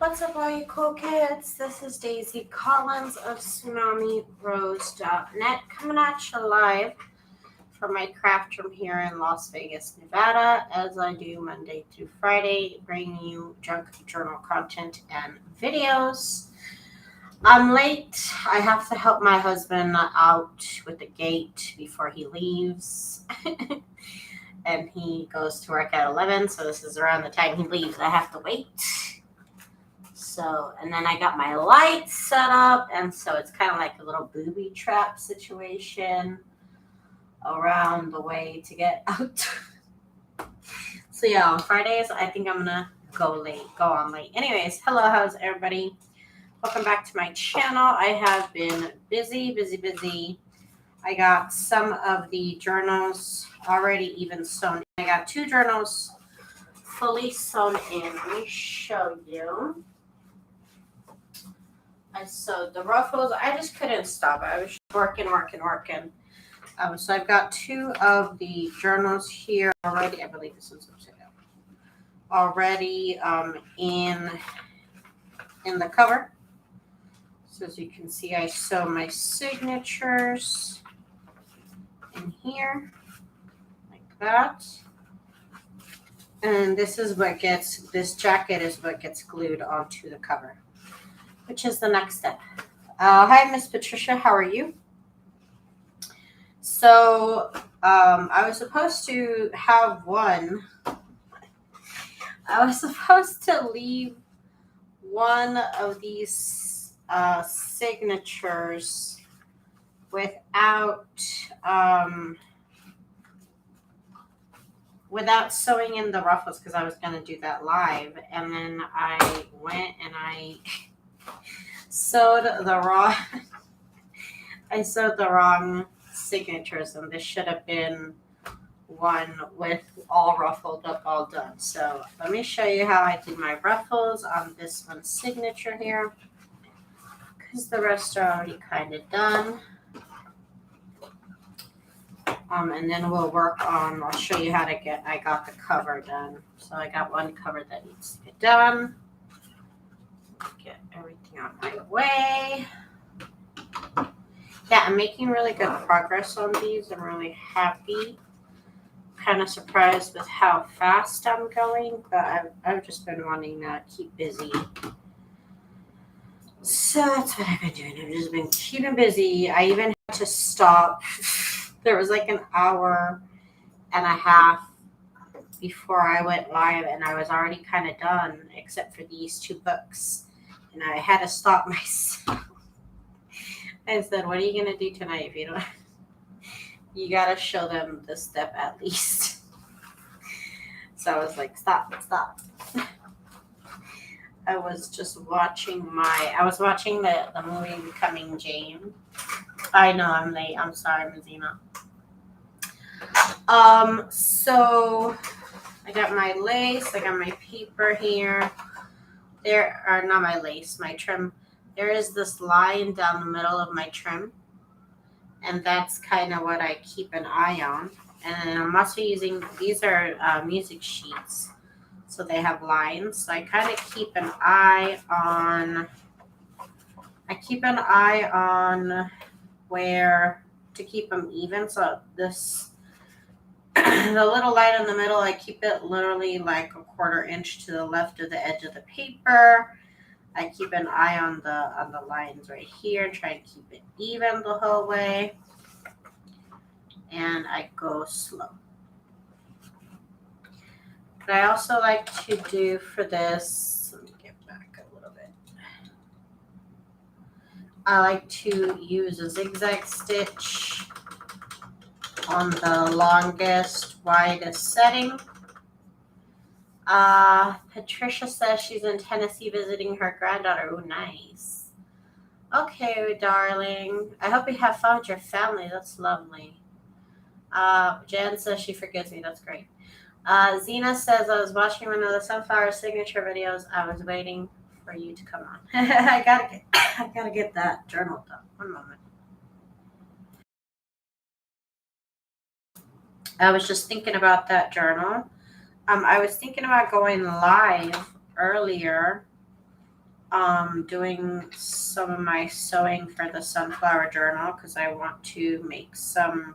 What's up, all you cool kids? This is Daisy Collins of TsunamiRose.net coming at you live from my craft room here in Las Vegas, Nevada, as I do Monday through Friday, bringing you junk journal content and videos. I'm late. I have to help my husband out with the gate before he leaves. And he goes to work at 11, so this is around the time he leaves. I have to wait. So, and then I got my lights set up, and so it's kind of like a little booby trap situation around the way to get out. So yeah, on Fridays, I think I'm gonna go on late. Anyways, hello, how's everybody? Welcome back to my channel. I have been busy. I got some of the journals already even sewn. I got 2 journals fully sewn in. Let me show you. I sewed the ruffles. I just couldn't stop. I was working. So I've got 2 of the journals here already. I believe this one's upside down. Already in the cover. So as you can see, I sew my signatures in here like that. And this jacket is what gets glued onto the cover, which is the next step. Hi, Miss Patricia. How are you? So I was supposed to have one. I was supposed to leave one of these signatures without sewing in the ruffles because I was going to do that live. And then I went and I sewed the wrong signatures, and this should have been one with all ruffled up, all done. So let me show you how I did my ruffles on this one signature here, because the rest are already kind of done. And then we'll work on, I'll show you how to I got the cover done. So I got one cover that needs to get done. Get everything out of my way. Yeah, I'm making really good progress on these. I'm really happy. Kind of surprised with how fast I'm going, but I've just been wanting to keep busy. So that's what I've been doing. I've just been keeping busy. I even had to stop. There was like an hour and a half before I went live, and I was already kind of done, except for these 2 books. And I had to stop myself. I said, what are you going to do tonight if you don't? You got to show them the step at least. So I was like, stop. I was just watching the movie Becoming Jane. I know I'm late. I'm sorry, Mazina. So I got my lace. I got my paper here. There are not my lace, my trim. There is this line down the middle of my trim, and that's kind of what I keep an eye on. And I'm also using, these are music sheets, so they have lines. So I kind of keep an eye on where to keep them even. So this, the little line in the middle, I keep it literally like a 1/4 inch to the left of the edge of the paper. I keep an eye on the lines right here, try and keep it even the whole way. And I go slow. But I also like to do for this, let me get back a little bit. I like to use a zigzag stitch on the longest, widest setting. Patricia says she's in Tennessee visiting her granddaughter. Oh, nice. Okay, darling. I hope you have fun with your family. That's lovely. Jen says she forgives me. That's great. Zena says, I was watching one of the Sunflower signature videos. I was waiting for you to come on. I gotta get that journal done. One moment. I was just thinking about that journal. I was thinking about going live earlier doing some of my sewing for the sunflower journal because I want to make some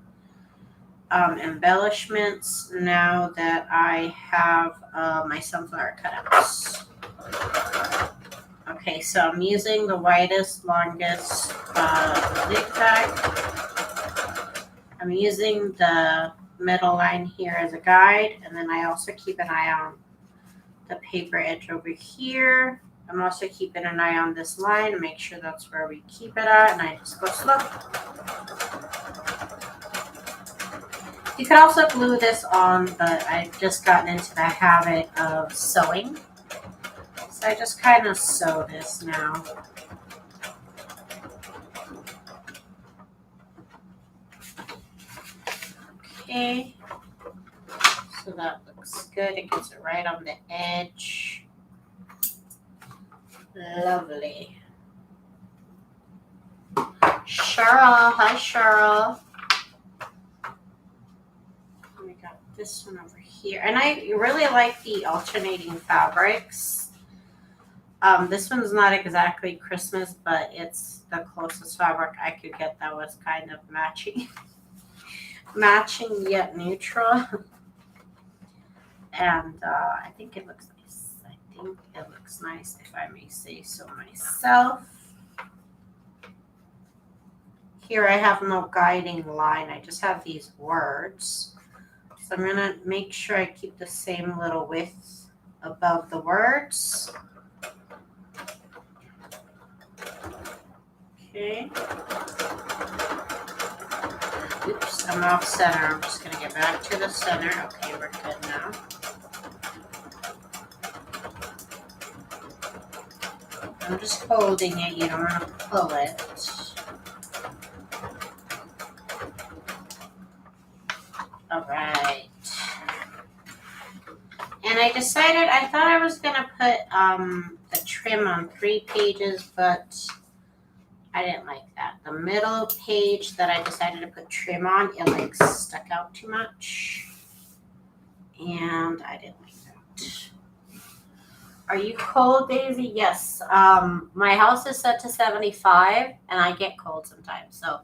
embellishments now that I have my sunflower cutouts. Okay, so I'm using the widest, longest zigzag. I'm using the middle line here as a guide, and then I also keep an eye on the paper edge over here. I'm also keeping an eye on this line to make sure that's where we keep it at, and I just go slow. You could also glue this on, but I've just gotten into the habit of sewing. So I just kind of sew this now. Okay. So that looks good. It gets it right on the edge. Lovely. Cheryl. Hi, Cheryl. We got this one over here. And I really like the alternating fabrics. This one's not exactly Christmas, but it's the closest fabric I could get that was kind of matching. Matching yet neutral. And I think it looks nice. I think it looks nice, if I may say so myself. Here I have no guiding line. I just have these words. So I'm going to make sure I keep the same little width above the words. Okay. Oops, I'm off center. I'm just going to get back to the center. Okay, we're good now. I'm just holding it. You don't want to pull it. All right. And I decided, I thought I was going to put the trim on 3 pages, but I didn't like that. The middle page that I decided to put trim on, it like stuck out too much. And I didn't like that. Are you cold, Daisy? Yes. My house is set to 75 and I get cold sometimes. So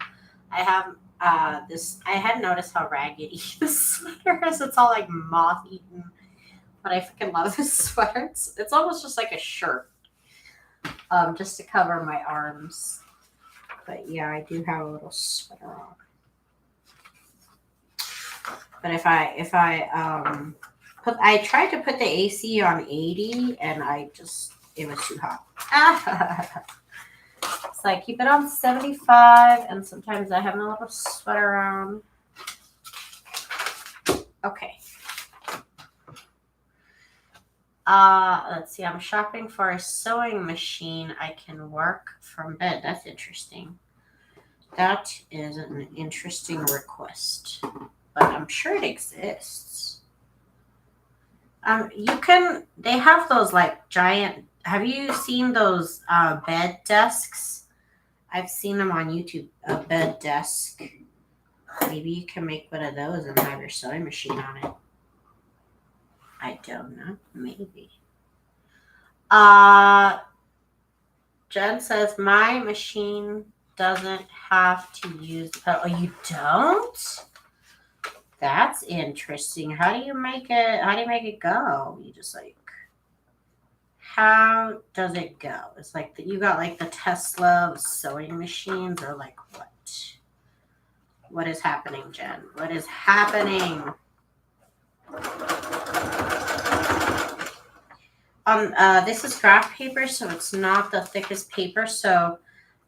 I have I had noticed how raggedy this sweater is. It's all like moth-eaten. But I freaking love this sweater. It's almost just like a shirt. Just to cover my arms. But yeah, I do have a little sweater on. But if I tried to put the AC on 80 and it was too hot. So I keep it on 75 and sometimes I have my little sweater on. Okay. Let's see. I'm shopping for a sewing machine I can work from bed. That's interesting. That is an interesting request, but I'm sure it exists. They have those like giant, have you seen those bed desks? I've seen them on YouTube, a bed desk. Maybe you can make one of those and have your sewing machine on it. I don't know. Maybe. Jen says, my machine doesn't have to use pedal. Oh, you don't? That's interesting. How do you make it go? You just like, how does it go? It's like you got like the Tesla sewing machines or like what? What is happening, Jen? What is happening? This is graph paper, so it's not the thickest paper, so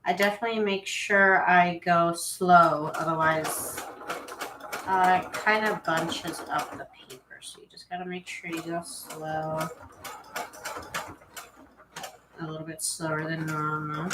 I definitely make sure I go slow, otherwise it kind of bunches up the paper, so you just gotta make sure you go slow. A little bit slower than normal.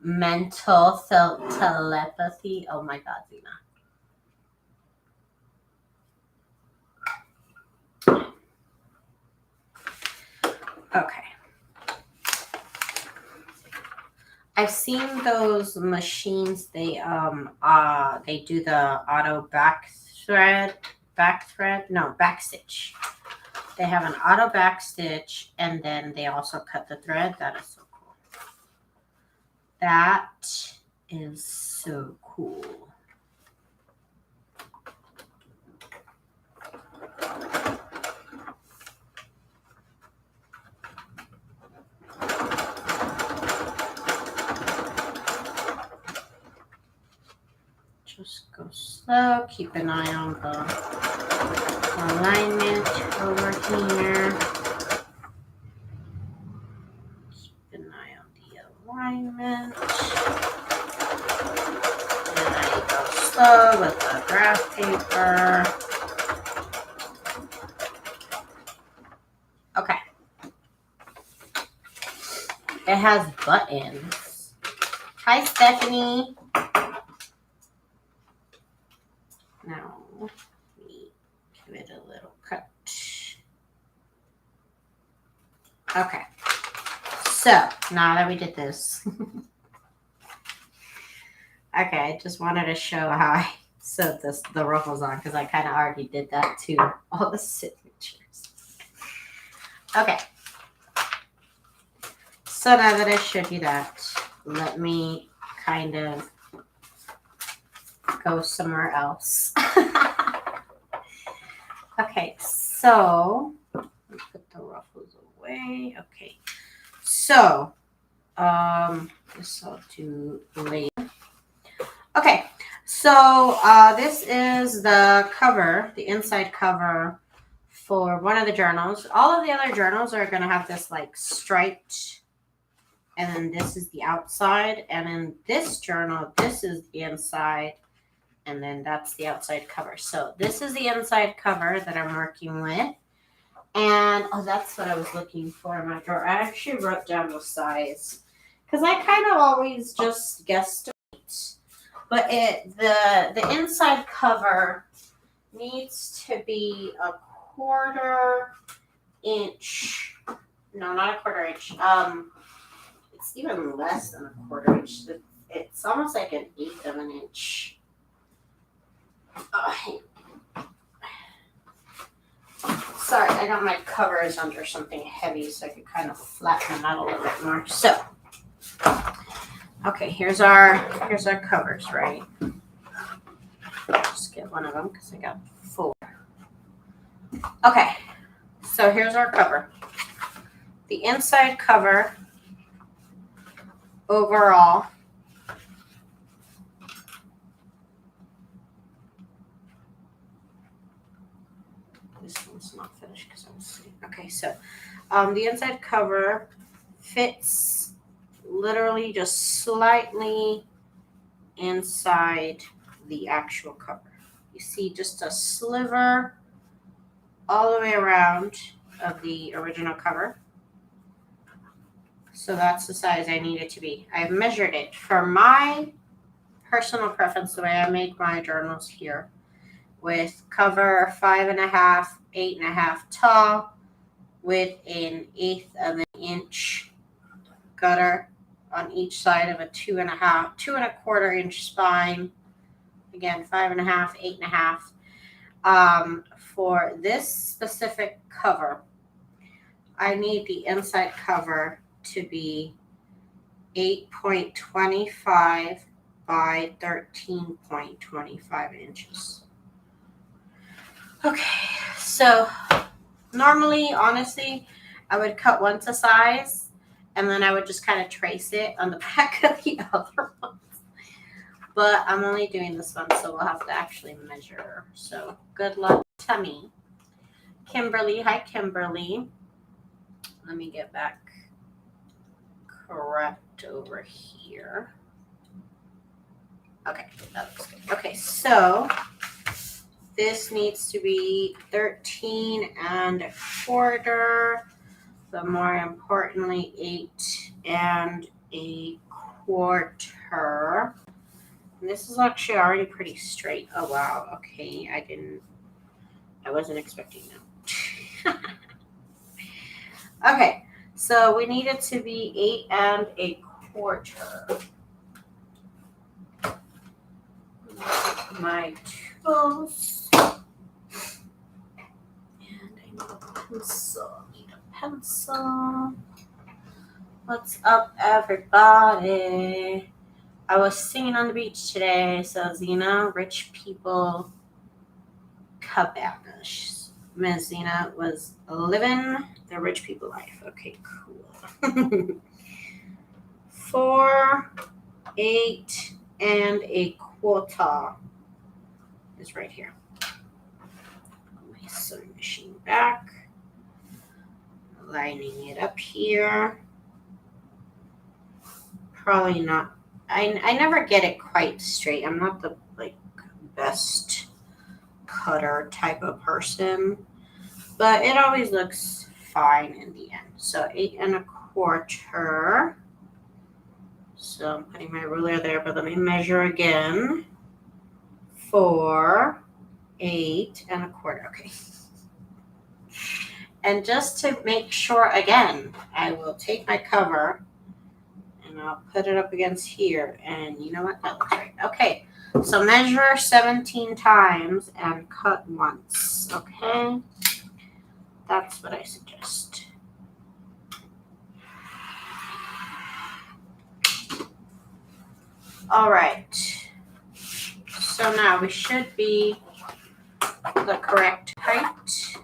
Mental telepathy. Oh my God, Zena. Okay. I've seen those machines. They do the auto back stitch. They have an auto back stitch, and then they also cut the thread. That is so cool. That is so cool. Just go slow. Keep an eye on the alignment over here. Keep an eye on the alignment. And I go slow with the graph paper. Okay. It has buttons. Hi, Stephanie. Now, let me give it a little cut. Okay. So, now that we did this. Okay, I just wanted to show how I sewed the ruffles on because I kind of already did that to all the signatures. Okay. So now that I showed you that, let me kind of go somewhere else. Okay, so let me put the ruffles away. Okay, so this I'll do later. Okay, so this is the cover, the inside cover for one of the journals. All of the other journals are going to have this like striped, and then this is the outside, and in this journal, this is the inside, and then that's the outside cover. So this is the inside cover that I'm working with. And oh, that's what I was looking for in my drawer. I actually wrote down the size because I kind of always just guessed. But the inside cover needs to be a 1/4 inch. No, not a 1/4 inch. It's even less than a 1/4 inch. It's almost like an 1/8 of an inch. Sorry, I got my covers under something heavy so I could kind of flatten them out a little bit more. So, okay, here's our covers, right? Just get one of them because I got 4. Okay, so here's our cover. The inside cover overall this one's not finished because I was sitting. Okay, so the inside cover fits literally just slightly inside the actual cover. You see just a sliver all the way around of the original cover. So that's the size I need it to be. I've measured it for my personal preference, the way I make my journals here, with cover 5.5, 8.5 tall, with an 1/8 of an inch gutter on each side of a 2.5, 2.25 inch spine. Again, 5.5, 8.5. For this specific cover, I need the inside cover to be 8.25 by 13.25 inches. Okay, so normally, honestly, I would cut one to size, and then I would just kind of trace it on the back of the other ones. But I'm only doing this one, so we'll have to actually measure. So good luck to me. Kimberly, hi Kimberly. Let me get back correct over here. Okay, that looks good. Okay, so this needs to be 13.25, but more importantly, 8.25. And this is actually already pretty straight. Oh wow, okay, I wasn't expecting that. Okay, so we need it to be 8.25. quarter. My tools. And I need a pencil. What's up, everybody? I was singing on the beach today, so Zena, rich people cabanas. Miss Zena was living the rich people life. Okay, cool. 4, 8, and a quarter is right here. My sewing machine back. Lining it up here. Probably not. I never get it quite straight. I'm not the best cutter type of person, but it always looks fine in the end. So 8 1/4. So I'm putting my ruler there, but let me measure again. 4, 8 1/4. Okay. And just to make sure again, I will take my cover and I'll put it up against here. And you know what? That looks right. Okay. So measure 17 times and cut once. Okay. That's what I suggest. All right. So now we should be the correct height.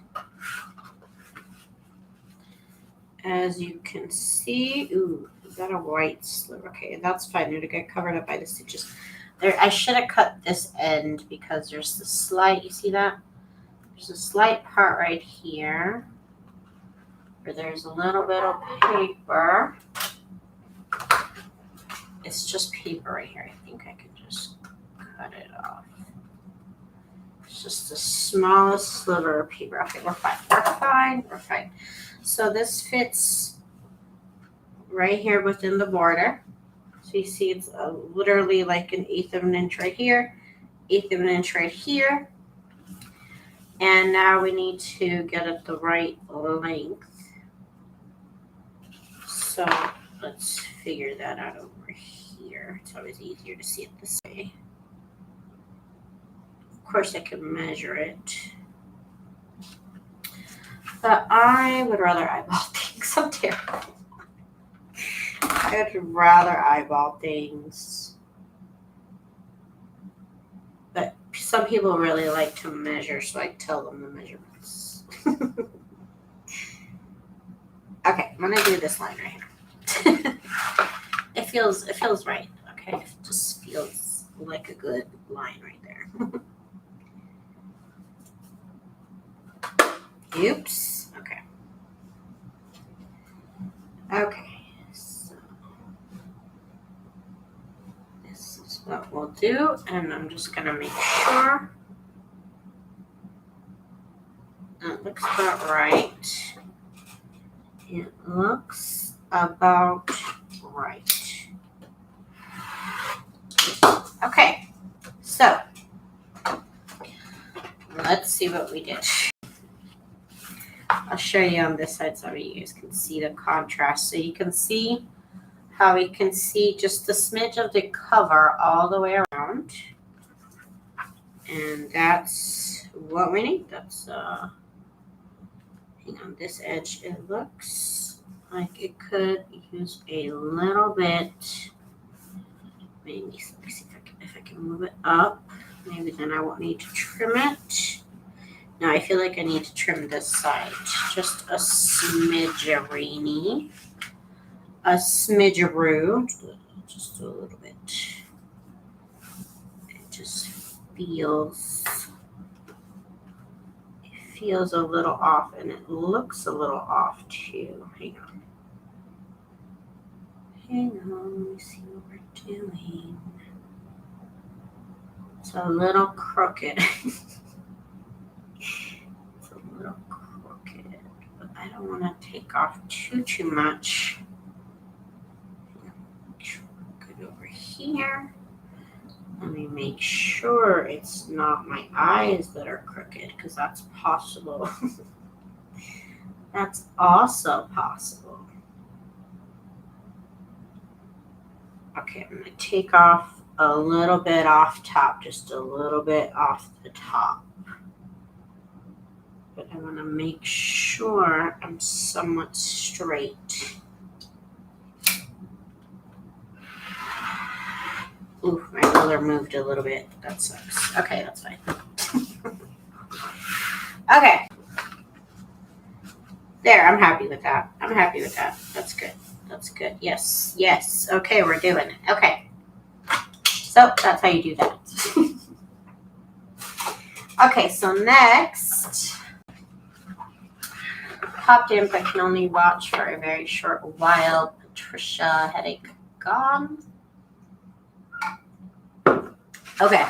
As you can see, ooh, is that a white sliver? Okay, that's fine. It'll get covered up by the stitches. There, I should have cut this end because there's the slight, you see that? There's a slight part right here where there's a little bit of paper. It's just paper right here. I think I can just cut it off. It's just the smallest sliver of paper. Okay, we're fine. So this fits right here within the border. So you see it's literally like 1/8 of an inch right here, 1/8 of an inch right here. And now we need to get it the right length. So let's figure that out over here. It's always easier to see it this way. Of course I can measure it. But I would rather eyeball things. I'm terrible. I would rather eyeball things. But some people really like to measure, so I tell them the measurements. Okay, I'm gonna do this line right here. It feels right. Okay, it just feels like a good line right there. Oops. Okay. Okay. So this is what we'll do, and I'm just gonna make sure that looks about right. It looks about right. Okay, so let's see what we did. I'll show you on this side so you guys can see the contrast. So you can see how we can see just a smidge of the cover all the way around. And that's what we need. That's, hang on, this edge, it looks like it could use a little bit. Maybe, let me see if I can move it up. Maybe then I won't need to trim it. Now I feel like I need to trim this side just a smidgeroo, just a little bit. It just feels a little off, and it looks a little off too. Hang on, let me see what we're doing. It's a little crooked. I don't want to take off too much. Good over here. Let me make sure it's not my eyes that are crooked, because that's possible. That's also possible. Okay, I'm going to take off a little bit off top, just a little bit off the top. But I want to make sure I'm somewhat straight. Ooh, my ruler moved a little bit. That sucks. Okay, that's fine. Okay. There, I'm happy with that. I'm happy with that. That's good. That's good. Yes. Yes. Okay, we're doing it. Okay. So that's how you do that. Okay, so next, popped in but can only watch for a very short while. Patricia, headache gone. Okay,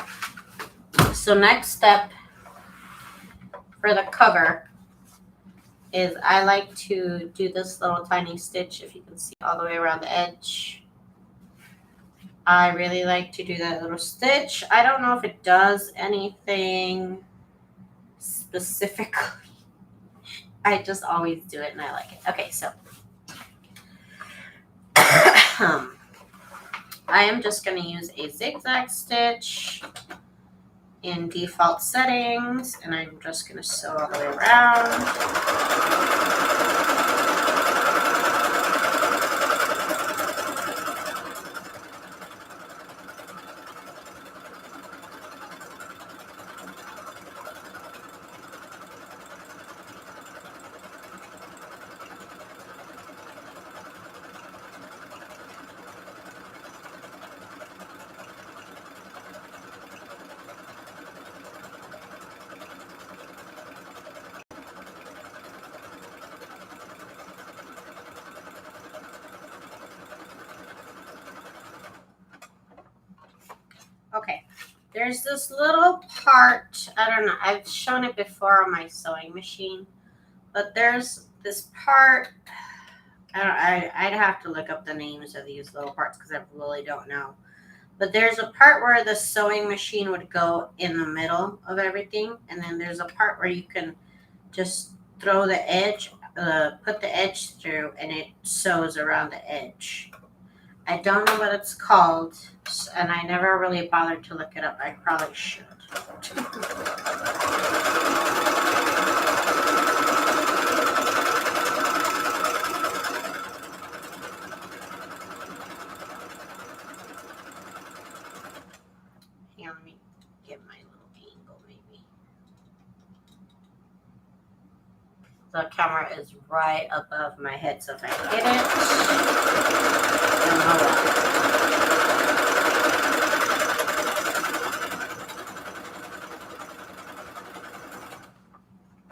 so next step for the cover is I like to do this little tiny stitch, if you can see, all the way around the edge. I really like to do that little stitch. I don't know if it does anything specifically. I just always do it and I like it. Okay, so I am just going to use a zigzag stitch in default settings, and I'm just going to sew all the way around. Okay, there's this little part, I don't know, I've shown it before on my sewing machine, but there's this part, I'd have to look up the names of these little parts because I really don't know. But there's a part where the sewing machine would go in the middle of everything, and then there's a part where you can just throw the edge, put the edge through, and it sews around the edge. I don't know what it's called, and I never really bothered to look it up. I probably should. Let me get my little angle, maybe. The camera is right above my head, so if I hit it, you'll know why.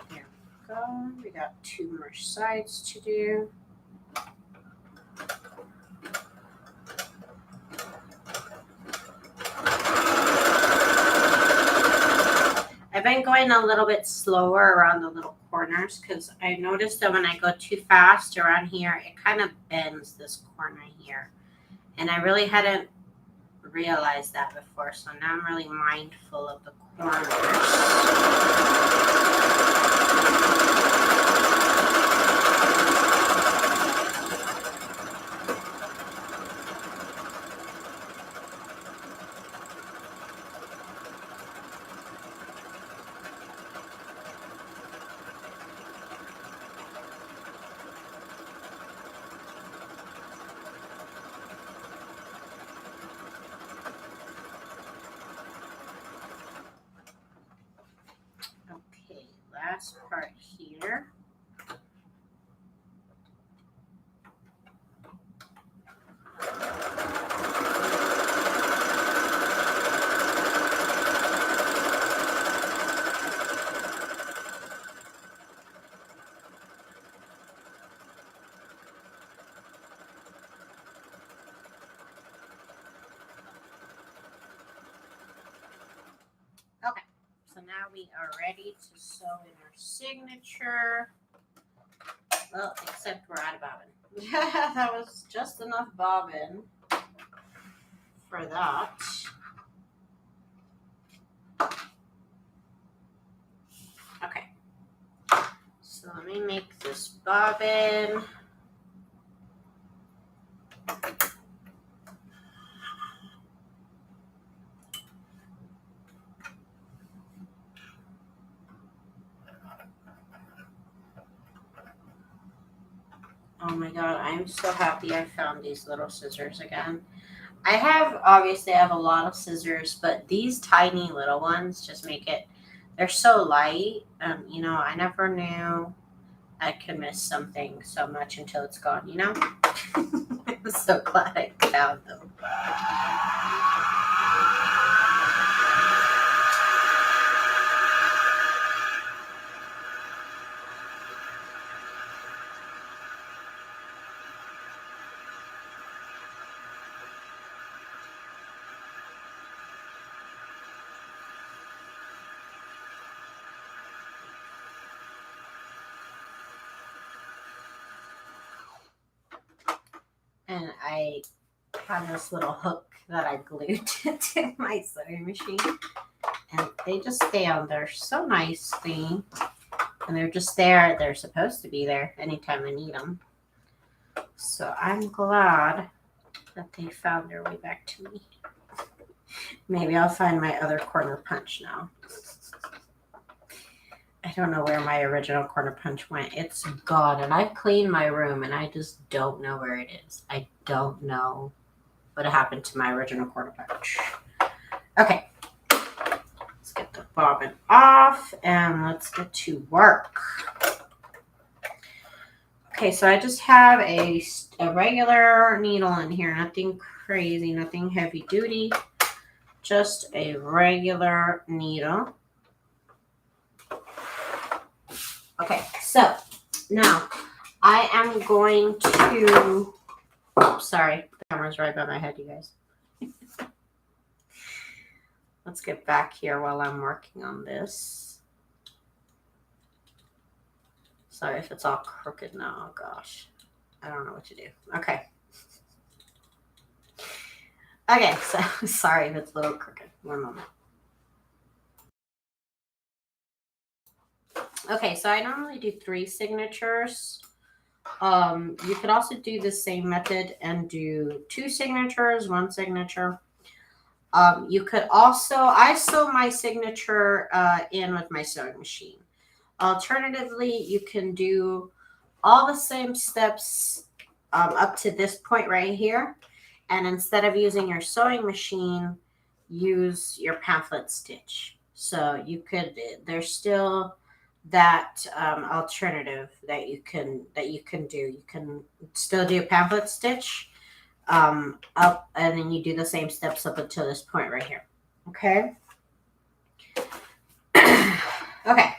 Here we go. We got 2 more sides to do. I've been going a little bit slower around the little corners because I noticed that when I go too fast around here, it kind of bends this corner here. And I really hadn't realized that before, so now I'm really mindful of the corners. Last part here. Okay, so now we are ready to sew in our signature. Well, except we're out of bobbin. That was just enough bobbin for that. Okay, so let me make this bobbin. Oh my god, I'm so happy I found these little scissors again. Obviously I have a lot of scissors, but these tiny little ones just make it, they're so light. I never knew I could miss something so much until it's gone, I'm so glad I found them. And I have this little hook that I glued to my sewing machine. And they just stay on there so nicely. And they're just there. They're supposed to be there anytime I need them. So I'm glad that they found their way back to me. Maybe I'll find my other corner punch now. I don't know where my original corner punch went. It's gone. And I've cleaned my room and I just don't know where it is. I don't know what happened to my original corner punch. Okay. Let's get the bobbin off and let's get to work. Okay, so I just have a regular needle in here. Nothing crazy, nothing heavy duty. Just a regular needle. Okay, so now I am going to, sorry, the camera's right by my head, you guys. Let's get back here while I'm working on this. Sorry if it's all crooked now, oh gosh. I don't know what to do. Okay. Okay, so sorry if it's a little crooked. One moment. Okay, so I normally do 3 signatures. You could also do the same method and do 2 signatures, 1 signature. You could also, I sew my signature in with my sewing machine. Alternatively, you can do all the same steps up to this point right here. And instead of using your sewing machine, use your pamphlet stitch. So you could, there's still that alternative that you can do. You can still do a pamphlet stitch up, and then you do the same steps up until this point right here. Okay. Okay.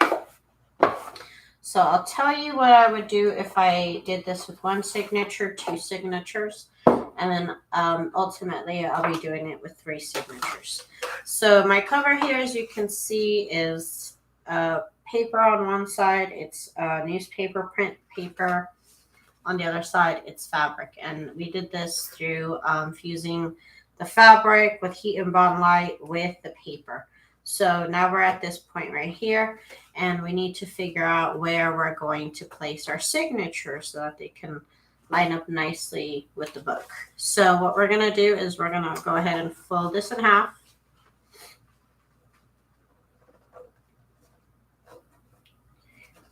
So I'll tell you what I would do if I did this with 1 signature, 2 signatures, and then ultimately I'll be doing it with 3 signatures. So my cover here, as you can see, is paper on one side. It's newspaper print paper. On the other side, it's fabric. And we did this through fusing the fabric with heat and bond light with the paper. So now we're at this point right here, and we need to figure out where we're going to place our signature so that they can line up nicely with the book. So what we're going to do is we're going to go ahead and fold this in half.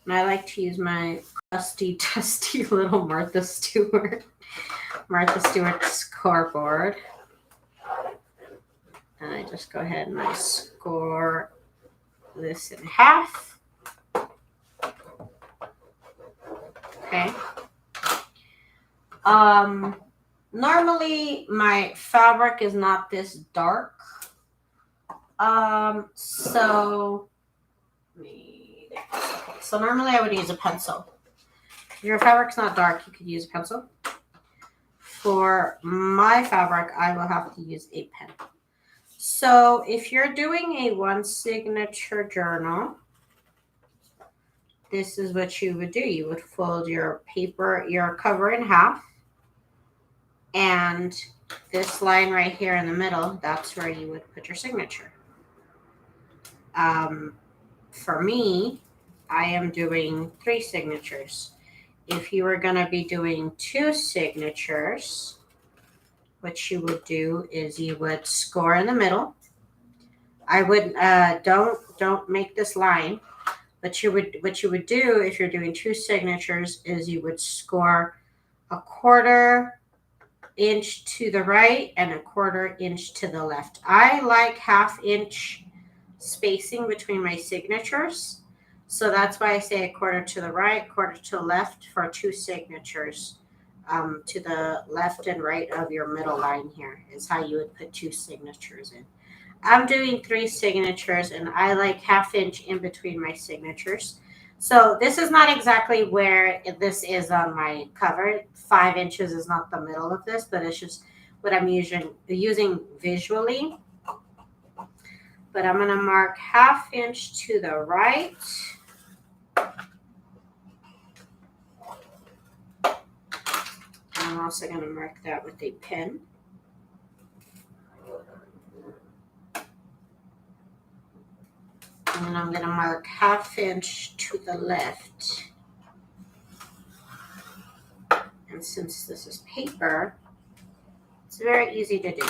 And I like to use my crusty, dusty little Martha Stewart scoreboard. And I just go ahead and I score this in half. Okay. Normally my fabric is not this dark. So normally I would use a pencil. If your fabric's not dark, you could use a pencil. For my fabric, I will have to use a pen. So if you're doing a 1 signature journal, this is what you would do. You would fold your paper, your cover in half. And this line right here in the middle, that's where you would put your signature. For me, I am doing 3 signatures. If you were going to be doing 2 signatures, what you would do is you would score in the middle. I would don't make this line, but what you would do if you're doing 2 signatures is you would score a 1/4 inch to the right and a 1/4 inch to the left. I like 1/2 inch spacing between my signatures. So that's why I say a 1/4 to the right, 1/4 to the left for 2 signatures. To the left and right of your middle line here is how you would put 2 signatures in. I'm doing 3 signatures and I like 1/2 inch in between my signatures. So this is not exactly where this is on my cover. 5 inches is not the middle of this, but it's just what I'm using visually. But I'm going to mark 1/2 inch to the right. I'm also going to mark that with a pen. And I'm going to mark 1/2 inch to the left. And since this is paper, it's very easy to do.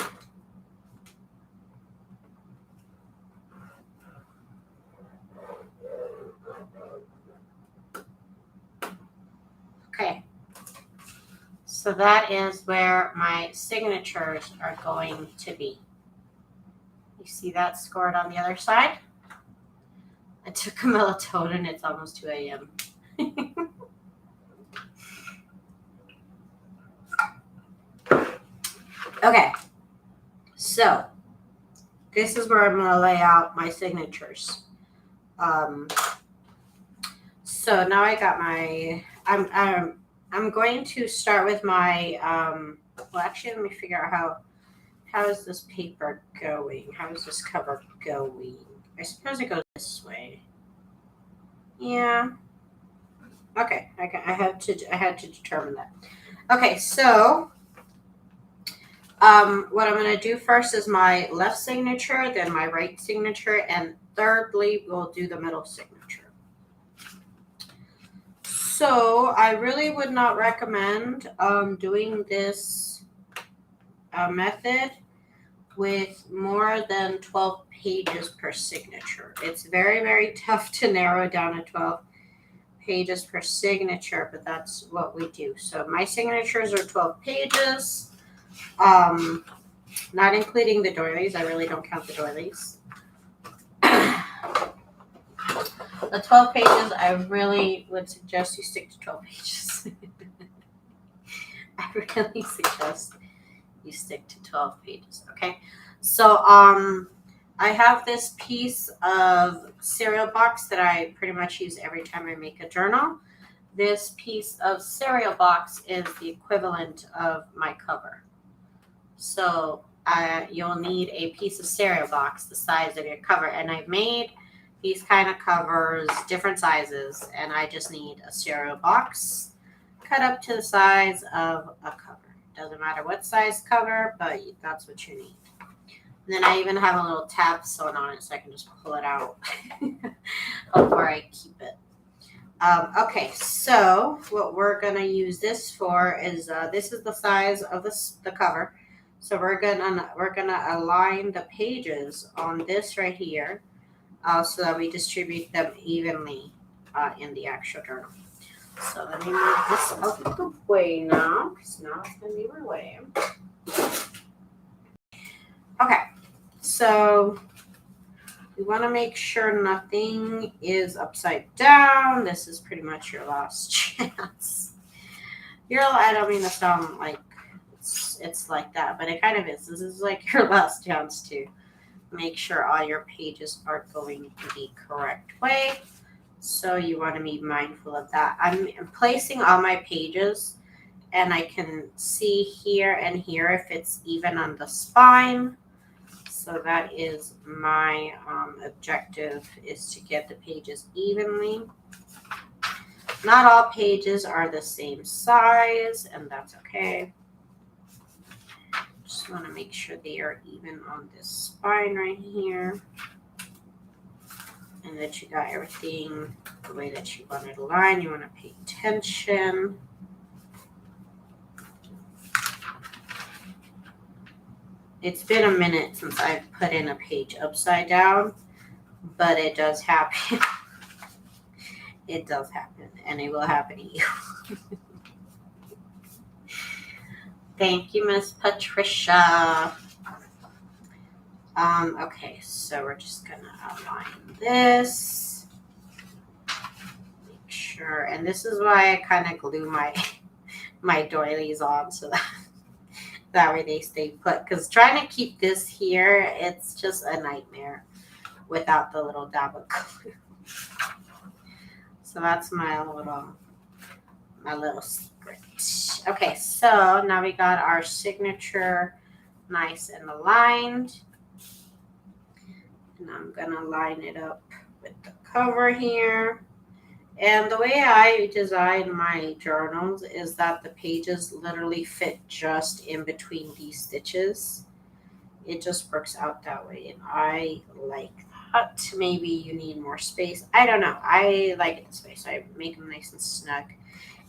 Okay. So that is where my signatures are going to be. You see that scored on the other side? I took a melatonin. It's almost 2 a.m. Okay. So this is where I'm going to lay out my signatures. So now I got my, I'm going to start with my, well, actually, let me figure out how is this paper going? How is this cover going? I suppose it goes this way. Yeah. Okay. I had to determine that. Okay. So, what I'm going to do first is my left signature, then my right signature, and thirdly, we'll do the middle signature. So I really would not recommend doing this method with more than 12 pages per signature. It's very, very tough to narrow down to 12 pages per signature, but that's what we do. So my signatures are 12 pages, not including the doilies. I really don't count the doilies. The 12 pages, I really would suggest you stick to 12 pages. I really suggest you stick to 12 pages, okay? So I have this piece of cereal box that I pretty much use every time I make a journal. This piece of cereal box is the equivalent of my cover. So you'll need a piece of cereal box the size of your cover. And I've made these kind of covers, different sizes, and I just need a cereal box cut up to the size of a cover. Doesn't matter what size cover, but that's what you need. And then I even have a little tab sewn on it so I can just pull it out before I keep it. Okay, so what we're going to use this for is this is the size of the cover. So we're gonna align the pages on this right here so that we distribute them evenly in the actual journal. So let me move this out of the way now, because now it's going to be in my way. Okay, so we want to make sure nothing is upside down. This is pretty much your last chance. I don't mean to sound like it's like that, but it kind of is. This is like your last chance to make sure all your pages are going the correct way. So you want to be mindful of that. I'm placing all my pages and I can see here and here if it's even on the spine. So that is my objective, is to get the pages evenly. Not all pages are the same size, and that's okay. Just want to make sure they are even on this spine right here. And that you got everything the way that you want it aligned. You want to pay attention. It's been a minute since I've put in a page upside down, but it does happen. It does happen, and it will happen to you. Thank you, Miss Patricia. Okay, so we're just gonna outline this. Make sure, and this is why I kind of glue my doilies on so that way they stay put. Because trying to keep this here, it's just a nightmare without the little dab of glue. So that's my little secret. Okay, so now we got our signature nice and aligned. And I'm gonna line it up with the cover here. And the way I design my journals is that the pages literally fit just in between these stitches. It just works out that way, and I like that. Maybe you need more space. I don't know. I like it this way, so I make them nice and snug.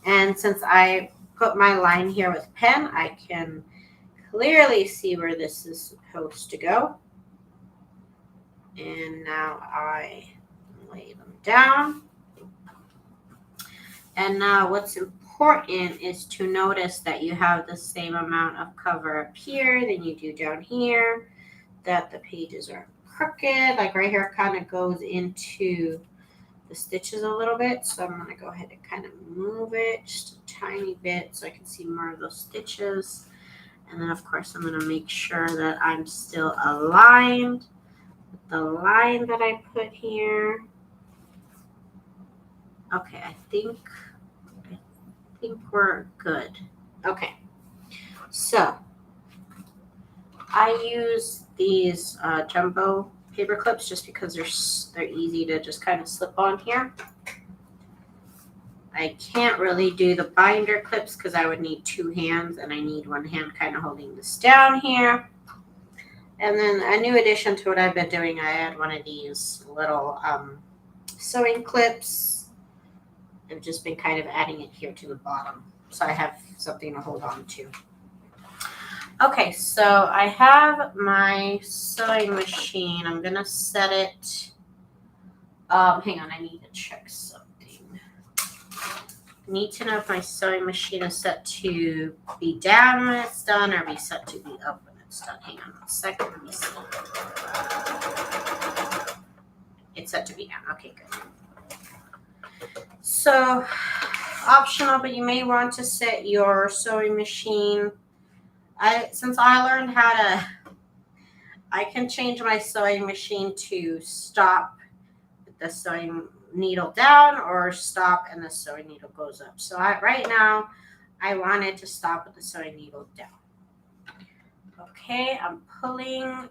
And since I put my line here with pen, I can clearly see where this is supposed to go. And now I lay them down. And now what's important is to notice that you have the same amount of cover up here than you do down here, that the pages are crooked. Like right here, it kind of goes into the stitches a little bit. So I'm going to go ahead and kind of move it just a tiny bit so I can see more of those stitches. And then, of course, I'm going to make sure that I'm still aligned with the line that I put here. Okay, I think we're good. Okay, so I use these jumbo paper clips just because they're easy to just kind of slip on here. I can't really do the binder clips because I would need two hands, and I need one hand kind of holding this down here. And then a new addition to what I've been doing, I had one of these little sewing clips. I've just been kind of adding it here to the bottom, so I have something to hold on to. Okay, so I have my sewing machine. I'm gonna set it. Hang on, I need to check something. I need to know if my sewing machine is set to be down when it's done or be set to be up when it's done. Hang on a second. Let me see. It's set to be down. Okay, good. So, optional, but you may want to set your sewing machine. Since I learned how to, I can change my sewing machine to stop with the sewing needle down or stop and the sewing needle goes up. So right now, I want it to stop with the sewing needle down. Okay, I'm pulling.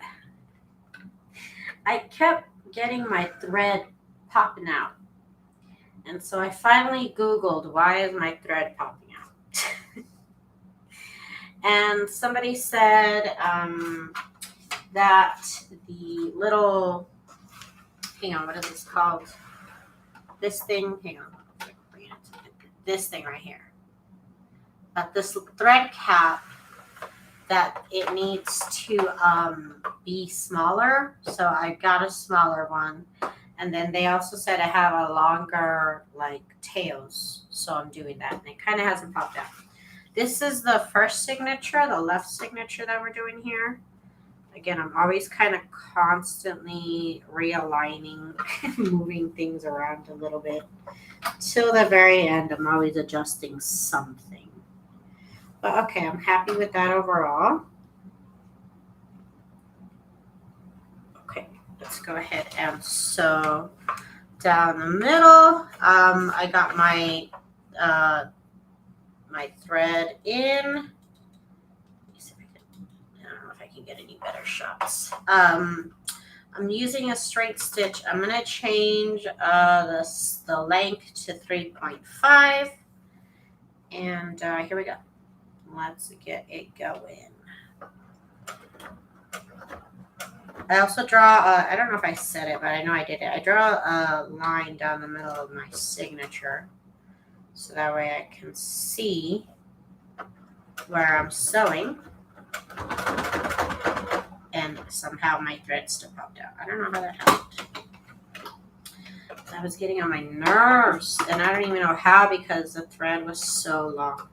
I kept getting my thread popping out. And so I finally Googled, why is my thread popping out? And somebody said that the little, hang on, what is this called? This thing, hang on, this thing right here. That this thread cap, that it needs to be smaller. So I got a smaller one. And then they also said I have a longer, like, tails. So I'm doing that. And it kind of hasn't popped out. This is the first signature, the left signature that we're doing here. Again, I'm always kind of constantly realigning, moving things around a little bit. Till the very end, I'm always adjusting something. But okay, I'm happy with that overall. Okay, let's go ahead and sew down the middle. I got my my thread in. Get any better shots. I'm using a straight stitch. I'm going to change the length to 3.5. And here we go. Let's get it going. I also draw, I don't know if I said it, but I know I did it. I draw a line down the middle of my signature. So that way I can see where I'm sewing. And somehow my thread still popped out. I don't know how that happened. That was getting on my nerves. And I don't even know how because the thread was so long.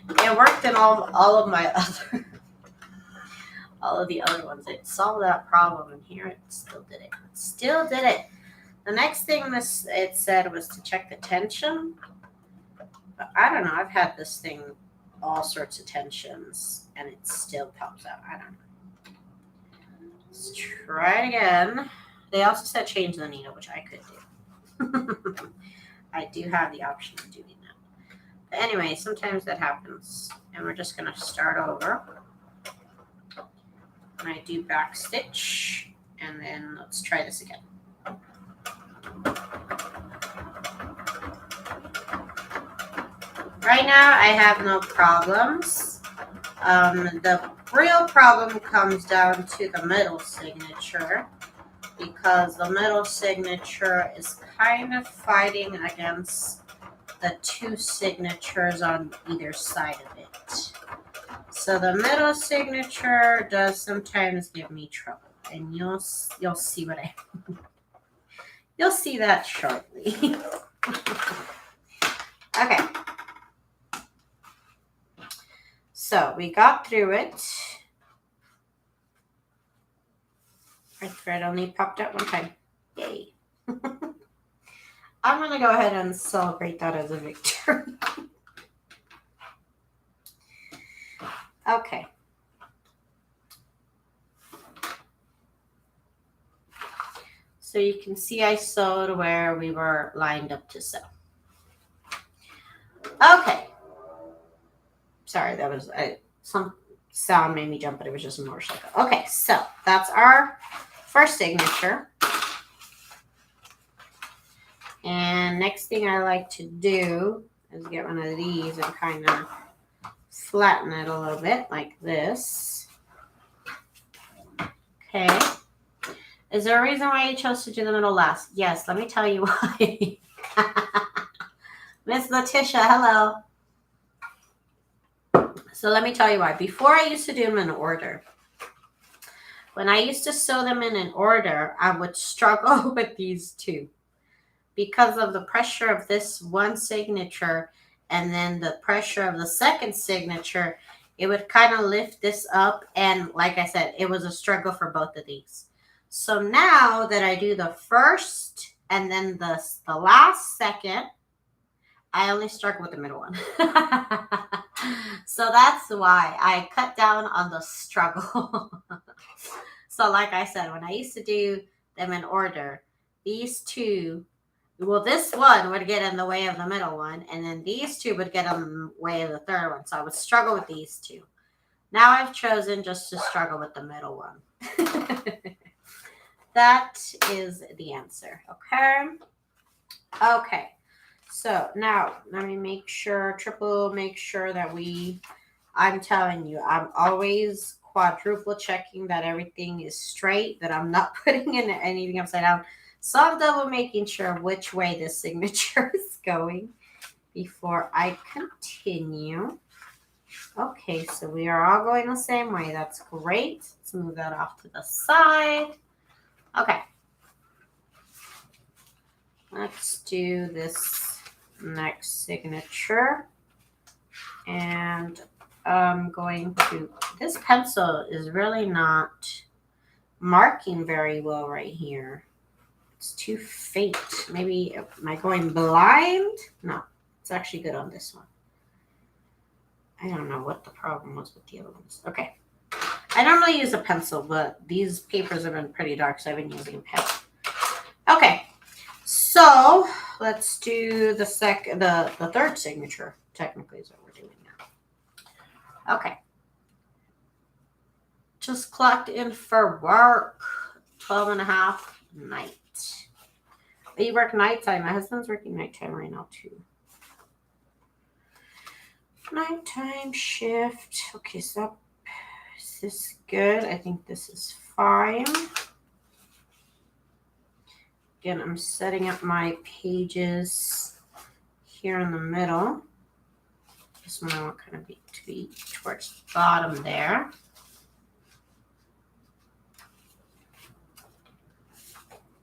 It worked in all of my other, all of the other ones. It solved that problem, and here it still did it. Still did it. The next thing it said was to check the tension. But I don't know. I've had this thing all sorts of tensions, and it still pops out. I don't know. Let's try it again. They also said change the needle, which I could do. I do have the option of doing that. But anyway, sometimes that happens. And we're just going to start over. And I do back stitch. And then let's try this again. Right now, I have no problems. The real problem comes down to the middle signature, because the middle signature is kind of fighting against the two signatures on either side of it. So the middle signature does sometimes give me trouble, and you'll see what I mean. You'll see that shortly. Okay. So we got through it. My thread only popped out one time. Yay. I'm going to go ahead and celebrate that as a victory. Okay. So you can see I sewed where we were lined up to sew. Okay. Sorry, that was some sound made me jump, but it was just a motorcycle. Okay, so that's our first signature. And next thing I like to do is get one of these and kind of flatten it a little bit like this. Okay. Is there a reason why you chose to do the middle last? Yes, let me tell you why. Miss Letitia, hello. So let me tell you why. Before I used to do them in order. When I used to sew them in an order, I would struggle with these two because of the pressure of this one signature and then the pressure of the second signature. It would kind of lift this up, and like I said, it was a struggle for both of these. So now that I do the first and then the last second, I only struggle with the middle one. So that's why I cut down on the struggle. So like I said, when I used to do them in order, these two, well, this one would get in the way of the middle one, and then these two would get in the way of the third one. So I would struggle with these two. Now I've chosen just to struggle with the middle one. That is the answer. Okay. Okay. So now let me make sure, triple make sure that I'm telling you, I'm always quadruple checking that everything is straight, that I'm not putting in anything upside down. So I'm double making sure which way this signature is going before I continue. Okay, so we are all going the same way. That's great. Let's move that off to the side. Okay. Let's do this next signature. And I'm going to, this pencil is really not marking very well right here. It's too faint. Maybe, am I going blind? No, it's actually good on this one. I don't know what the problem was with the other ones. Okay. I normally use a pencil, but these papers have been pretty dark, so I've been using a pen. Okay. So let's do the third signature, technically is what we're doing now. Okay. Just clocked in for work. 12:30 night. You work nighttime. My husband's working nighttime right now too. Nighttime shift. Okay, so is this good? I think this is fine. Again, I'm setting up my pages here in the middle. This one I want kind of to be towards the bottom there.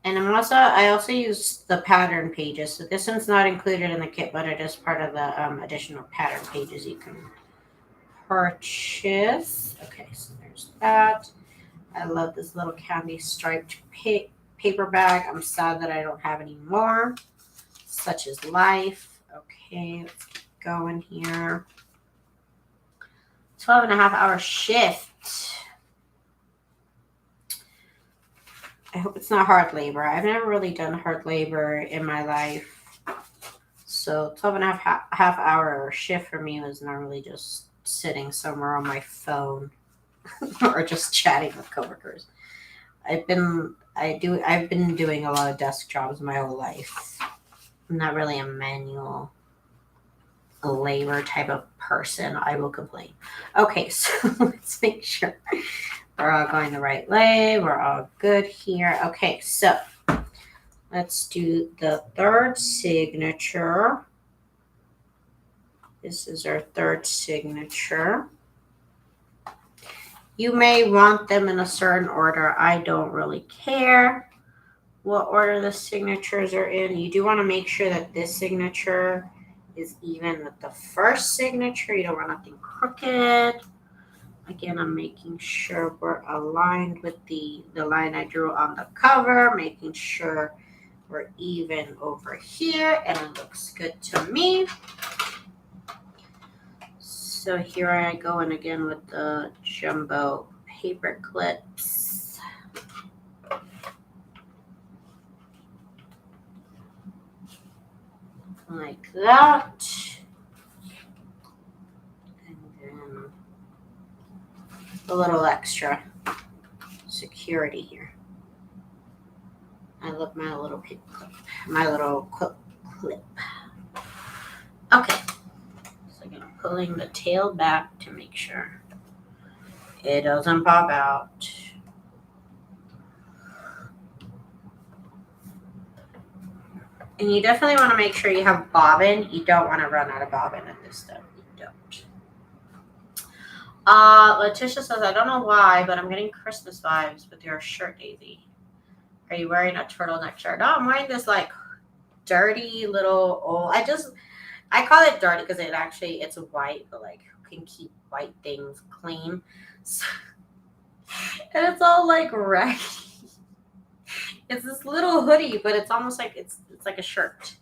And I also use the pattern pages. So this one's not included in the kit, but it is part of the additional pattern pages you can purchase. Okay, so there's that. I love this little candy striped paper bag. I'm sad that I don't have any more. Such is life. Okay, let's keep going here. 12.5 hour shift. I hope it's not hard labor. I've never really done hard labor in my life. So 12.5 hour shift for me was normally just sitting somewhere on my phone or just chatting with coworkers. I've been doing a lot of desk jobs my whole life. I'm not really a manual labor type of person. I will complain. Okay, so let's make sure we're all going the right way. We're all good here. Okay, so let's do the third signature. This is our third signature. You may want them in a certain order. I don't really care what order the signatures are in. You do want to make sure that this signature is even with the first signature. You don't want nothing crooked. Again, I'm making sure we're aligned with the line I drew on the cover, making sure we're even over here, and it looks good to me. So here I go in again with the jumbo paper clips. Like that. And then a little extra security here. I love my little paper clip, my little clip. Okay. So again, I'm pulling the tail back to make sure it doesn't pop out. And you definitely want to make sure you have bobbin. You don't want to run out of bobbin at this step. You don't. Letitia says, I don't know why, but I'm getting Christmas vibes with your shirt, Daisy. Are you wearing a turtleneck shirt? No, I'm wearing this like dirty little old. I call it dirty because it's white, but like who can keep white things clean? So, and it's all like raggy. It's this little hoodie, but it's almost like it's like a shirt.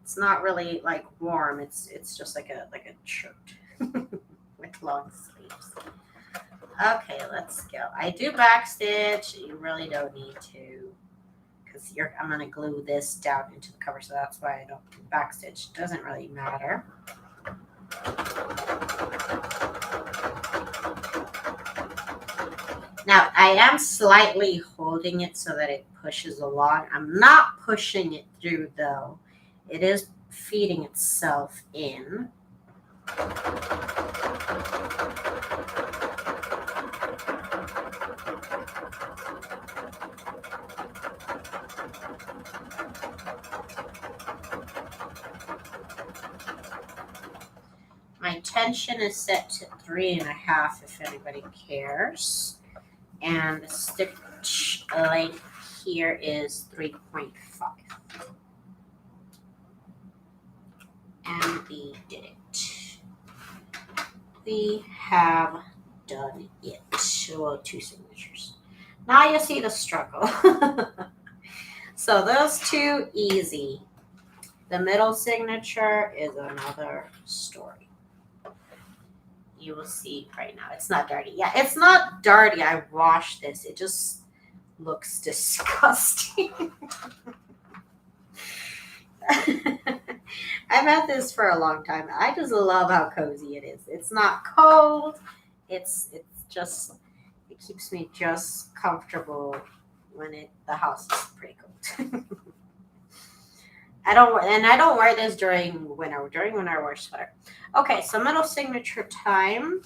It's not really like warm. It's just like a shirt with long sleeves. Okay, let's go. I do backstitch. You really don't need to, because I'm gonna glue this down into the cover, so that's why I don't do backstitch. Doesn't really matter. Now, I am slightly holding it so that it pushes along. I'm not pushing it through, though. It is feeding itself in. My tension is set to 3.5 if anybody cares. And the stitch length here is 3.5. And we did it. We have done it. Well, 2 signatures. Now you see the struggle. So those 2, easy. The middle signature is another story. You will see right now. It's not dirty. Yeah, it's not dirty. I washed this. It just looks disgusting. I've had this for a long time. I just love how cozy it is. It's not cold. It keeps me just comfortable when the house is pretty cold. I don't wear this during winter. During winter, I wear a sweater. Okay, so middle signature time.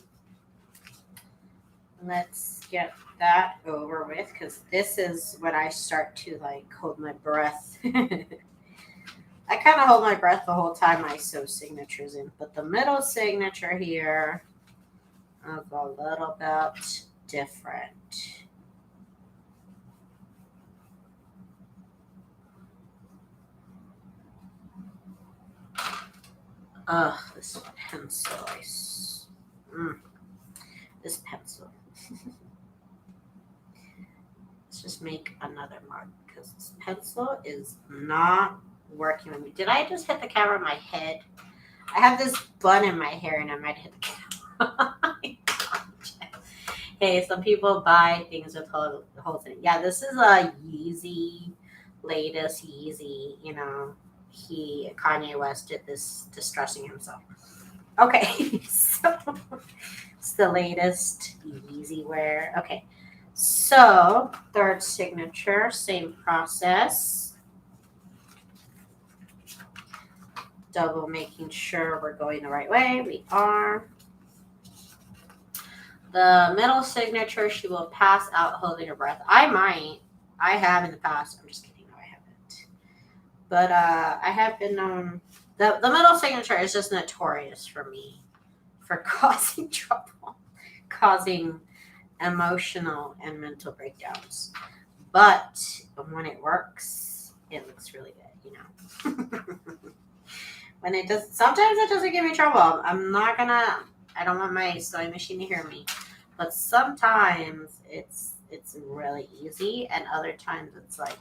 Let's get that over with, because this is when I start to like hold my breath. I kind of hold my breath the whole time I sew signatures in, but the middle signature here is a little bit different. Ugh, this pencil. This pencil. Let's just make another mark because this pencil is not working with me. Did I just hit the camera in my head? I have this bun in my hair and I might hit the camera. Hey, some people buy things with holes in it. Yeah, this is a Yeezy, latest Yeezy. You know, Kanye West did this distressing himself. Okay, so it's the latest Yeezy wear. Okay, so third signature, same process. Double making sure we're going the right way. We are. The middle signature, she will pass out holding her breath. I might. I have in the past. I'm just kidding. No, I haven't. But I have been known. The middle signature is just notorious for me for causing trouble, causing emotional and mental breakdowns. But when it works, it looks really good, you know. When it does, sometimes it doesn't give me trouble. I don't want my sewing machine to hear me. But sometimes it's really easy, and other times it's like,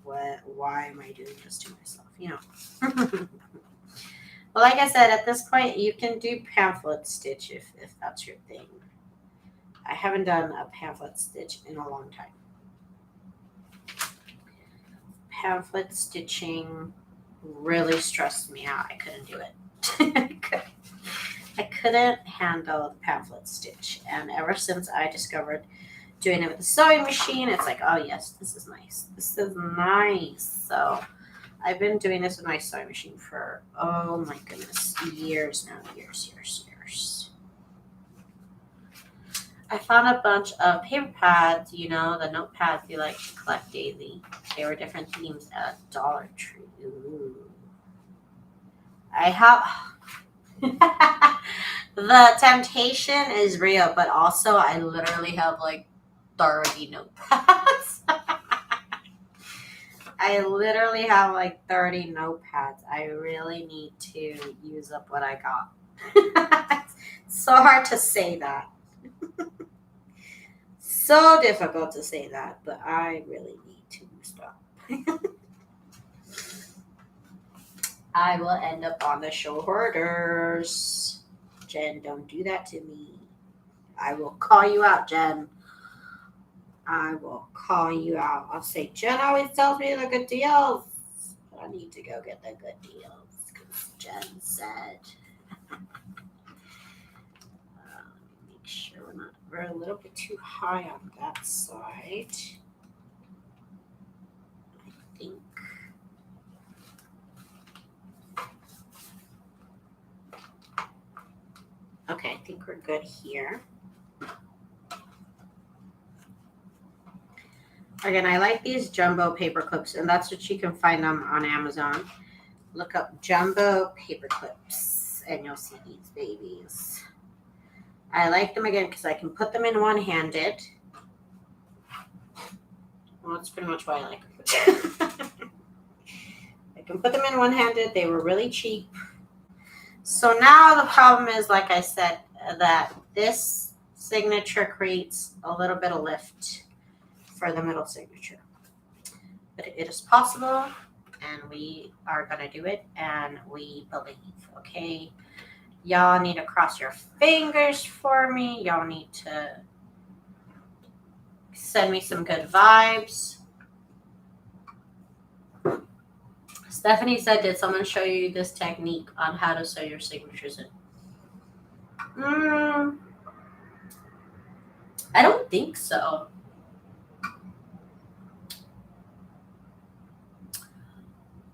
why am I doing this to myself? You know. Well, like I said, at this point, you can do pamphlet stitch if that's your thing. I haven't done a pamphlet stitch in a long time. Pamphlet stitching really stressed me out. I couldn't do it. I couldn't handle the pamphlet stitch. And ever since I discovered doing it with the sewing machine, it's like, oh yes, this is nice. This is nice. So I've been doing this with my sewing machine for, oh my goodness, years now. Years. I found a bunch of paper pads, you know, the notepads you like to collect daily. They were different themes at Dollar Tree. Ooh. I have... The temptation is real, but also I literally have like 30 notepads. I literally have like 30 notepads. I really need to use up what I got. It's so hard to say that. So difficult to say that, but I really need to stop. I will end up on the shoulders. Jen, don't do that to me. I will call you out, Jen. I will call you out. I'll say, Jen always tells me the good deals. I need to go get the good deals because Jen said. Make sure we're a little bit too high on that side. I think. Okay, I think we're good here. Again, I like these jumbo paper clips, and that's what you can find them on Amazon. Look up jumbo paper clips, and you'll see these babies. I like them again because I can put them in one-handed. Well, that's pretty much why I like them. I can put them in one-handed. They were really cheap. So now the problem is, like I said, that this signature creates a little bit of lift for the middle signature. But it is possible, and we are going to do it, and we believe, okay? Y'all need to cross your fingers for me. Y'all need to send me some good vibes. Stephanie said, did someone show you this technique on how to sew your signatures in? I don't think so.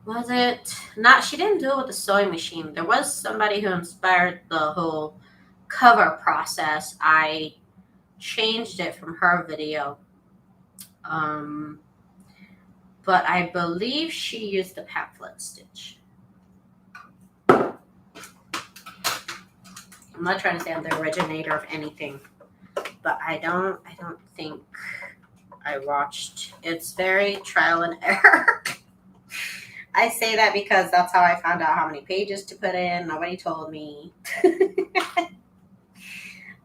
Was it not? She didn't do it with the sewing machine. There was somebody who inspired the whole cover process. I changed it from her video. But I believe she used the pamphlet stitch. I'm not trying to say I'm the originator of anything, but I don't think I watched. It's very trial and error. I say that because that's how I found out how many pages to put in. Nobody told me.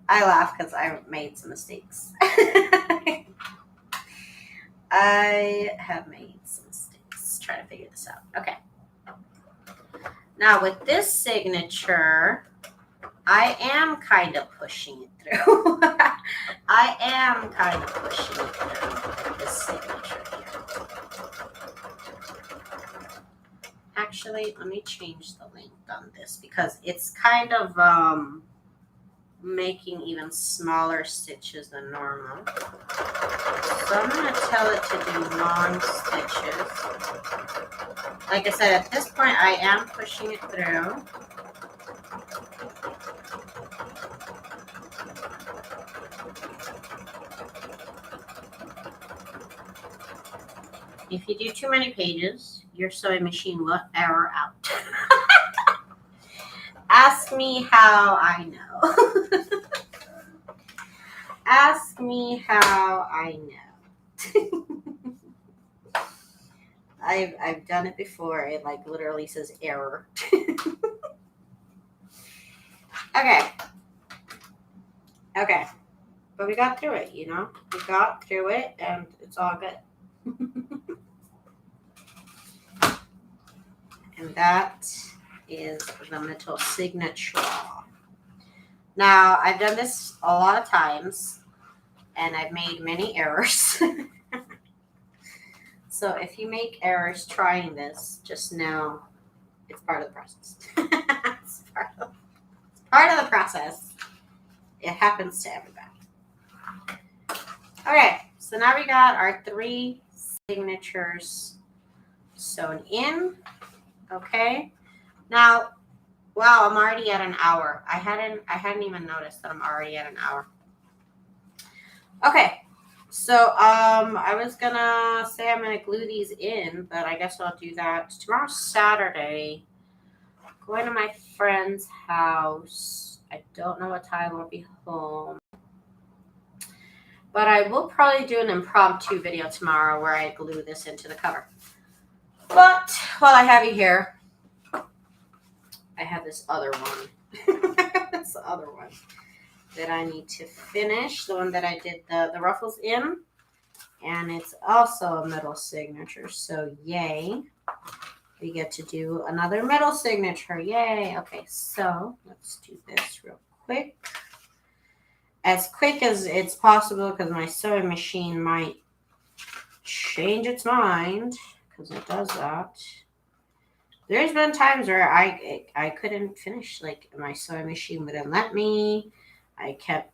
I laugh because I made some mistakes. I have made some mistakes trying to figure this out. Okay. Now with this signature, I am kind of pushing it through. I am kind of pushing it through this signature here. Actually, let me change the length on this because it's kind of making even smaller stitches than normal. So I'm going to tell it to do long stitches. Like I said, at this point, I am pushing it through. If you do too many pages, your sewing machine will error out. Ask me how I know. Ask me how I know. I've done it before. It like literally says error. Okay. But we got through it, you know? We got through it and it's all good. And that is the middle signature. Now, I've done this a lot of times and I've made many errors. So if you make errors trying this, just know it's part of the process. It's part of the process. It happens to everybody. Okay, so now we got our 3 signatures sewn in. Okay. Now, wow, I'm already at an hour. I hadn't even noticed that I'm already at an hour. Okay. So I was gonna say I'm gonna glue these in, but I guess I'll do that tomorrow's Saturday. I'm going to my friend's house. I don't know what time I'll be home. But I will probably do an impromptu video tomorrow where I glue this into the cover. But while I have you here, I have this other one. This other one that I need to finish. The one that I did the ruffles in. And it's also a middle signature. So yay. We get to do another middle signature. Yay. Okay, so let's do this real quick. As quick as it's possible because my sewing machine might change its mind because it does that. There's been times where I couldn't finish, like my sewing machine wouldn't let me. It kept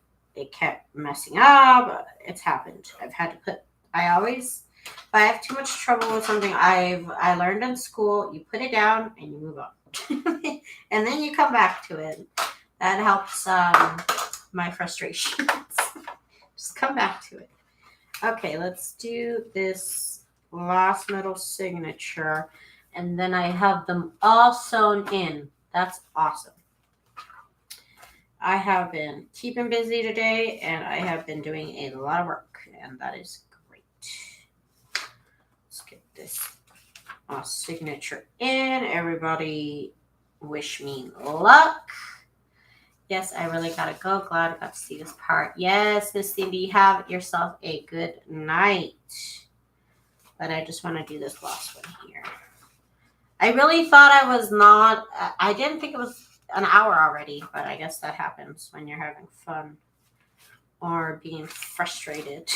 messing up. It's happened. I've had to put. If I have too much trouble with something I learned in school, you put it down and you move on, and then you come back to it. That helps my frustrations. Just come back to it. Okay, let's do this last middle signature. And then I have them all sewn in. That's awesome. I have been keeping busy today, and I have been doing a lot of work, and that is great. Let's get this signature in. Everybody wish me luck. Yes, I really gotta go. Glad I got to see this part. Yes, Miss Cindy, have yourself a good night. But I just want to do this last one here. I really thought I didn't think it was an hour already, but I guess that happens when you're having fun or being frustrated.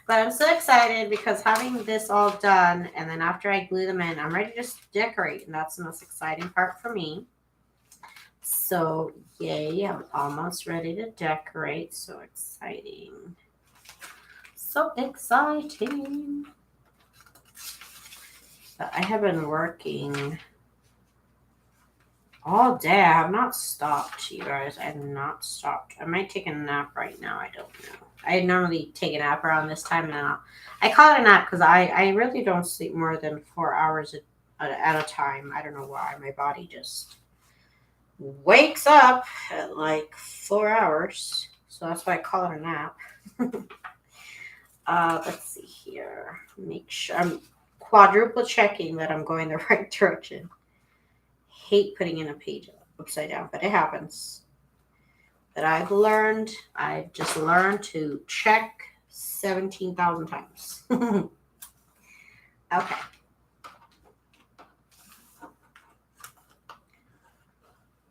But I'm so excited because having this all done, and then after I glue them in, I'm ready to just decorate, and that's the most exciting part for me. So, yay, I'm almost ready to decorate. So exciting. So exciting. But I have been working all day. I have not stopped, you guys. I have not stopped. I might take a nap right now. I don't know. I normally take a nap around this time now. I call it a nap because I really don't sleep more than 4 hours at a time. I don't know why. My body just wakes up at like 4 hours. So that's why I call it a nap. Let's see here. Make sure I'm quadruple checking that I'm going the right direction. Hate putting in a page upside down, but it happens. that I've learned. I've just learned to check 17,000 times. Okay.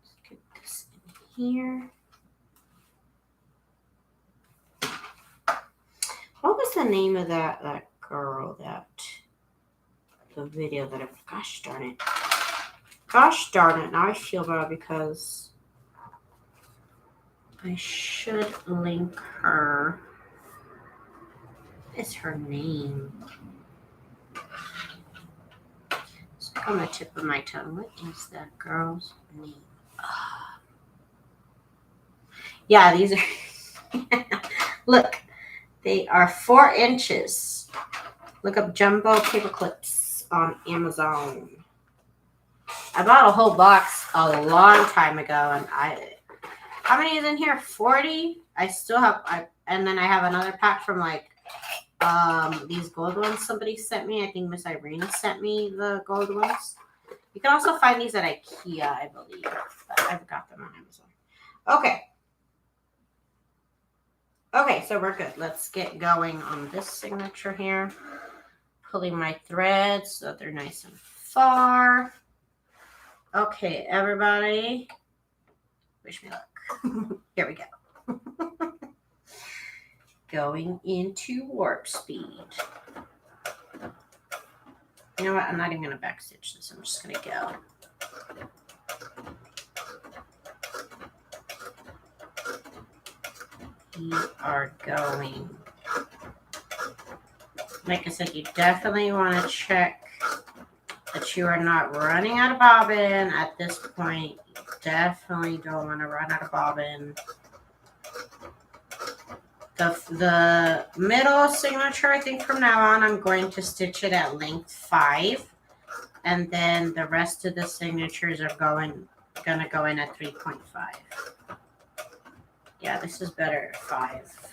Let's get this in here. What was the name of that girl, the video that gosh darn it. Gosh darn it. Now I feel bad because I should link her. What is her name? It's on the tip of my tongue. What is that girl's name? Yeah, these are. Look, they are 4 inches. Look up jumbo paper clips on Amazon. I bought a whole box a long time ago, and how many is in here? 40. I still have. And then I have another pack from like these gold ones somebody sent me. I think Miss Irina sent me the gold ones. You can also find these at IKEA, I believe, but I've got them on Amazon. Okay, so we're good. Let's get going on this signature here. Pulling my threads so that they're nice and far. Okay, everybody. Wish me luck. Here we go. Going into warp speed. You know what? I'm not even going to backstitch this. I'm just going to go. We are going. Like I said, you definitely want to check that you are not running out of bobbin at this point. You definitely don't want to run out of bobbin. The middle signature, I think from now on, I'm going to stitch it at length 5. And then the rest of the signatures are going to go in at 3.5. Yeah, this is better at 5.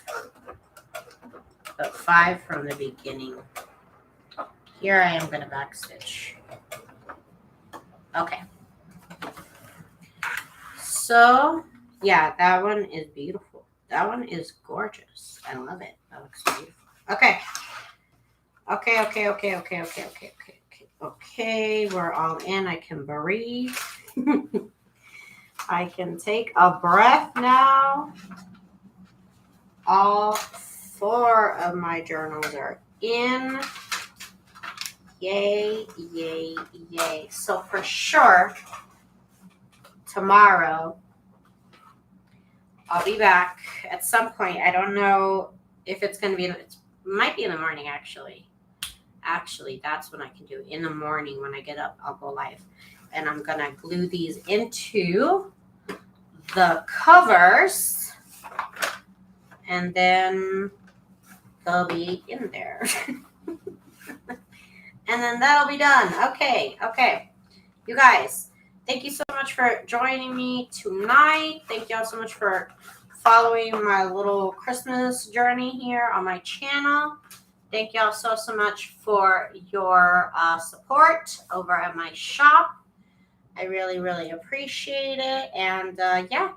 But 5 from the beginning. Here I am going to backstitch. Okay. So, yeah, that one is beautiful. That one is gorgeous. I love it. That looks beautiful. Okay. Okay, we're all in. I can breathe. I can take a breath now. All 4 of my journals are in. Yay, yay, yay. So for sure, tomorrow, I'll be back at some point. I don't know if it's going to be, it might be in the morning, actually. Actually, that's when I can do it. In the morning when I get up, I'll go live. And I'm going to glue these into the covers. And then they'll be in there. And then that'll be done. Okay. You guys, thank you so much for joining me tonight. Thank you all so much for following my little Christmas journey here on my channel. Thank you all so much for your support over at my shop. I really, really appreciate it. And yeah,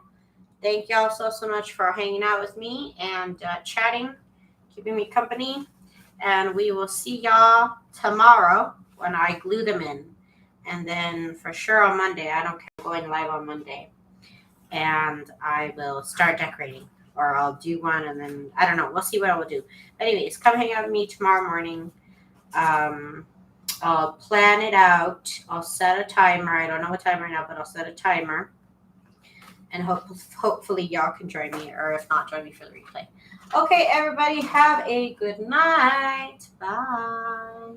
thank you all so much for hanging out with me and chatting, keeping me company. And we will see y'all tomorrow when I glue them in. And then for sure on Monday, I don't care, I'm going live on Monday. And I will start decorating. Or I'll do one and then, I don't know. We'll see what I will do. But anyways, come hang out with me tomorrow morning. I'll plan it out. I'll set a timer. I don't know what time right now, but I'll set a timer. And hopefully y'all can join me. Or if not, join me for the replay. Okay, everybody, have a good night. Bye.